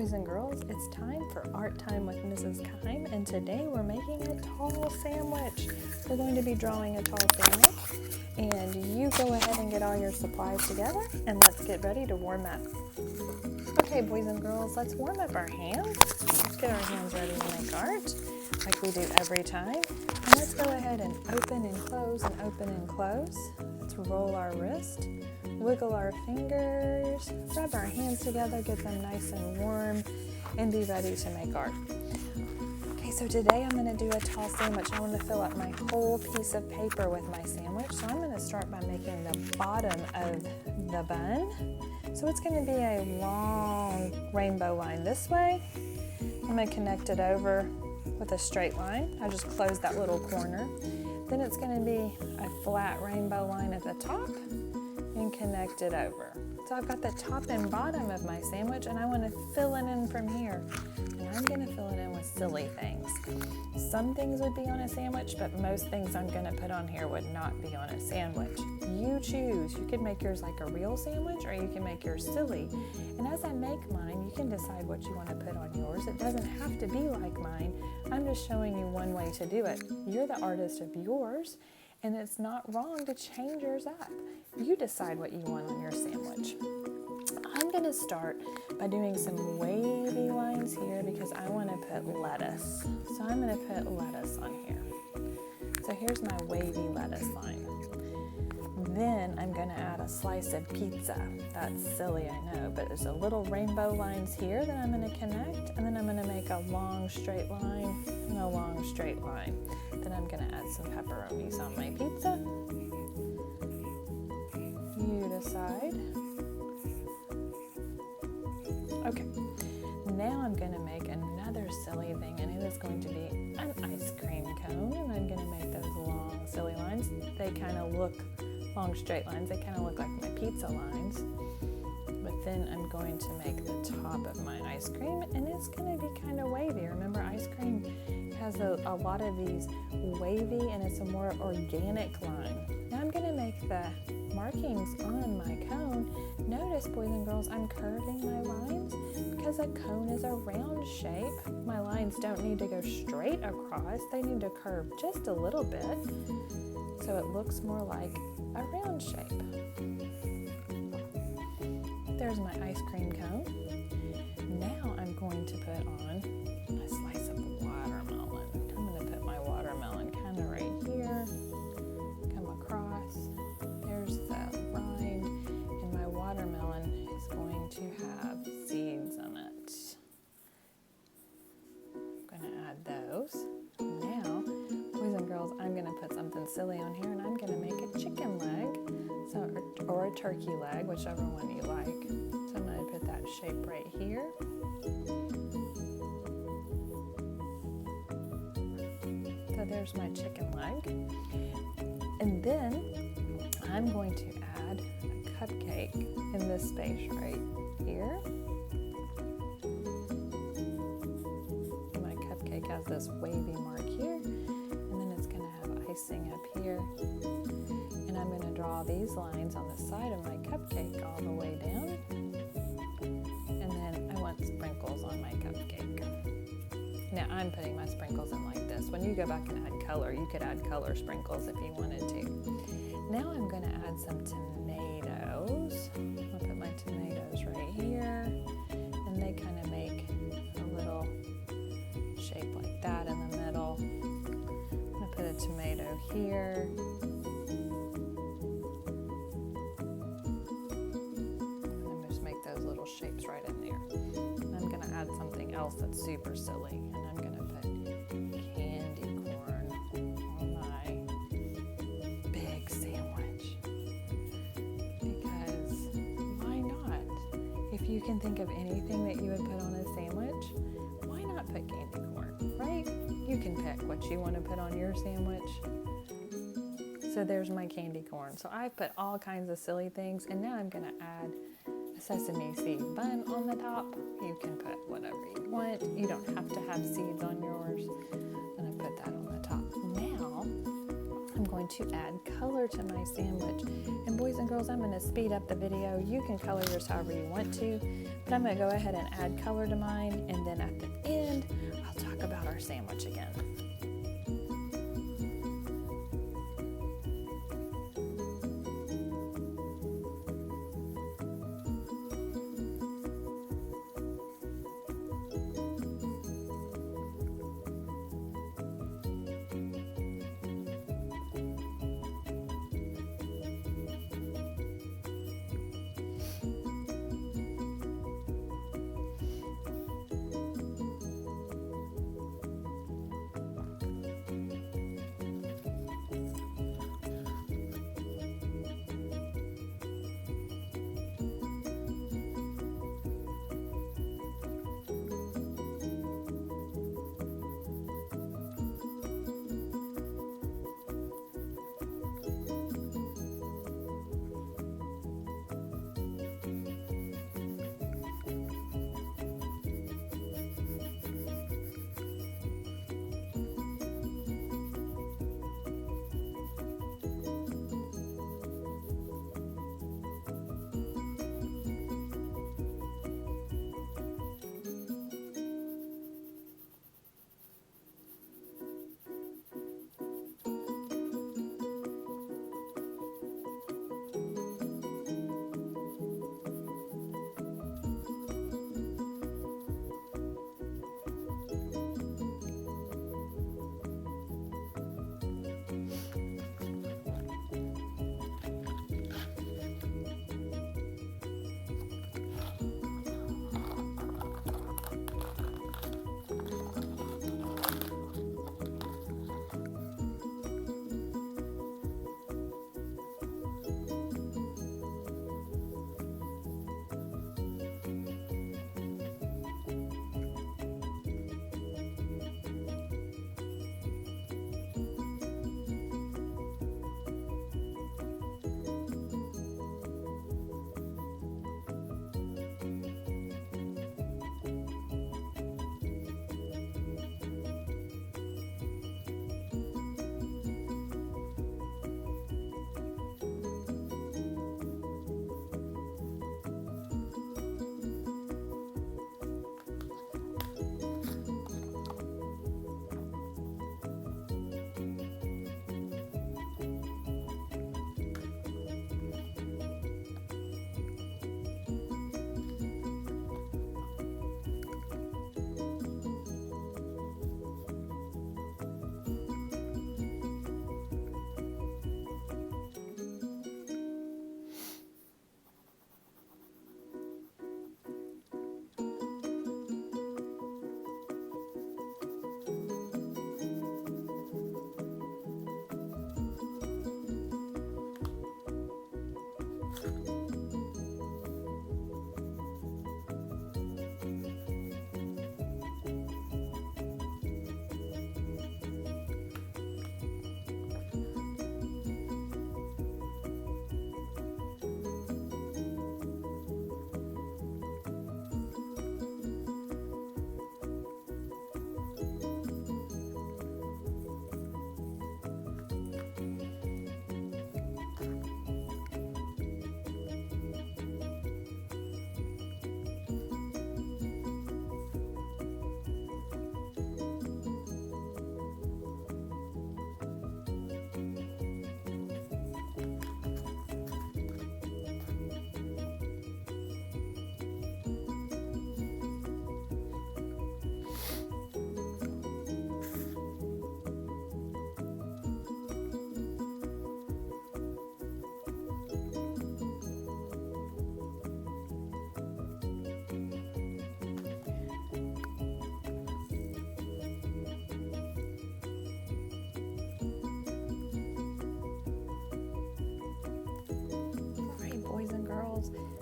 boys and girls, it's time for Art Time with Mrs. Kime, and today we're making a tall sandwich. We're going to be drawing a tall sandwich, and you go ahead and get all your supplies together, and let's get ready to warm up. Okay, boys and girls, let's warm up our hands. Let's get our hands ready to make art, like we do every time. And let's go ahead and open and close and open and close. Let's roll our wrist. Wiggle our fingers, rub our hands together, get them nice and warm, and be ready to make art. Okay, so today I'm going to do a tall sandwich. I want to fill up my whole piece of paper with my sandwich. So I'm going to start by making the bottom of the bun. So it's going to be a long rainbow line this way. I'm going to connect it over with a straight line. I just close that little corner. Then it's going to be a flat rainbow line at the top and connect it over. So I've got the top and bottom of my sandwich, and I want to fill it in from here. And I'm going to fill it in with silly things. Some things would be on a sandwich, but most things I'm going to put on here would not be on a sandwich. You choose. You can make yours like a real sandwich, or you can make yours silly. And as I make mine, you can decide what you want to put on yours. It doesn't have to be like mine. I'm just showing you one way to do it. You're the artist of yours, and it's not wrong to change yours up. You decide what you want on your sandwich. I'm going to start by doing some wavy lines here because I want to put lettuce. So I'm going to put lettuce on here. So here's my wavy lettuce line. Then I'm going to add a slice of pizza. That's silly, I know, but there's a little rainbow lines here that I'm going to connect, and then I'm going to make a long straight line and a long straight line. Then I'm going to add some pepperonis on my pizza. You decide. Okay, now I'm going to make another silly thing, and it is going to be an ice cream cone, and I'm going to make those long silly lines. They kind of look long straight lines. They kind of look like my pizza lines. But then I'm going to make the top of my ice cream, and it's going to be kind of wavy. Remember, ice cream has a lot of these wavy, and it's a more organic line. Now I'm going to make the markings on my cone. Notice, boys and girls, I'm curving my lines because a cone is a round shape. My lines don't need to go straight across. They need to curve just a little bit so it looks more like a round shape. There's my ice cream cone. Now I'm going to put on a slice of watermelon. I'm going to put my watermelon kind of right here, come across. There's the rind, and my watermelon is going to have seeds on it. I'm going to add those. Now, boys and girls, I'm going to put something silly on here, and I'm going to make a chicken leg, or a turkey leg, whichever one you like. So I'm going to put that shape right here. So there's my chicken leg. And then I'm going to add a cupcake in this space right here. My cupcake has this wavy mark here, and then it's going to have icing up here. And I'm going to draw these lines on the side of my cupcake all the way down. And then I want sprinkles on my cupcake. Now I'm putting my sprinkles in like this. When you go back and add color, you could add color sprinkles if you wanted to. Now I'm going to add some tomatoes. I'll put my tomatoes right here. And they kind of make a little shape like that in the middle. I'm going to put a tomato here. Shapes right in there. And I'm going to add something else that's super silly, and I'm going to put candy corn on my big sandwich, because why not? If you can think of anything that you would put on a sandwich, why not put candy corn, right? You can pick what you want to put on your sandwich. So there's my candy corn. So I've put all kinds of silly things, and now I'm going to add sesame seed bun on the top. You can put whatever you want. You don't have to have seeds on yours. I'm going to put that on the top. Now I'm going going to add color to my sandwich. And boys and girls, I'm going to speed up the video. You can color yours however you want to, but I'm going to go ahead and add color to mine, and then at the end, I'll talk about our sandwich again.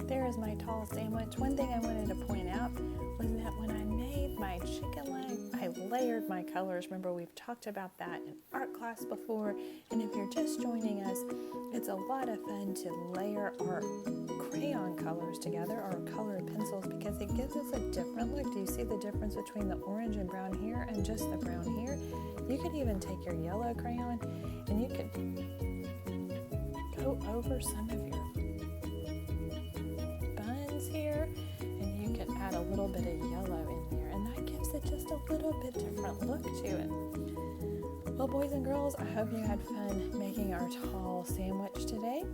There is my tall sandwich. One thing I wanted to point out was that when I made my chicken leg, I I layered my colors. Remember, we've talked about that in art class before. And if you're just joining us, it's a lot of fun to layer our crayon colors together, or colored pencils, because it gives us a different look. Do you see the difference between the orange and brown here and just the brown here? You could even take your yellow crayon and you could go over some of your buns here, and you can add a little bit of yellow in there, and that gives it just a little bit different look to it. Well, boys and girls, I hope you had fun making our tall sandwich today.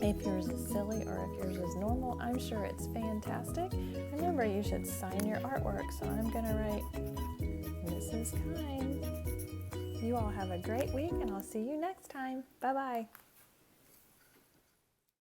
If yours is silly or if yours is normal, I'm sure it's fantastic. Remember, you should sign your artwork, so I'm going to write Mrs. Kime. You all have a great week, and I'll see you next time. Bye-bye.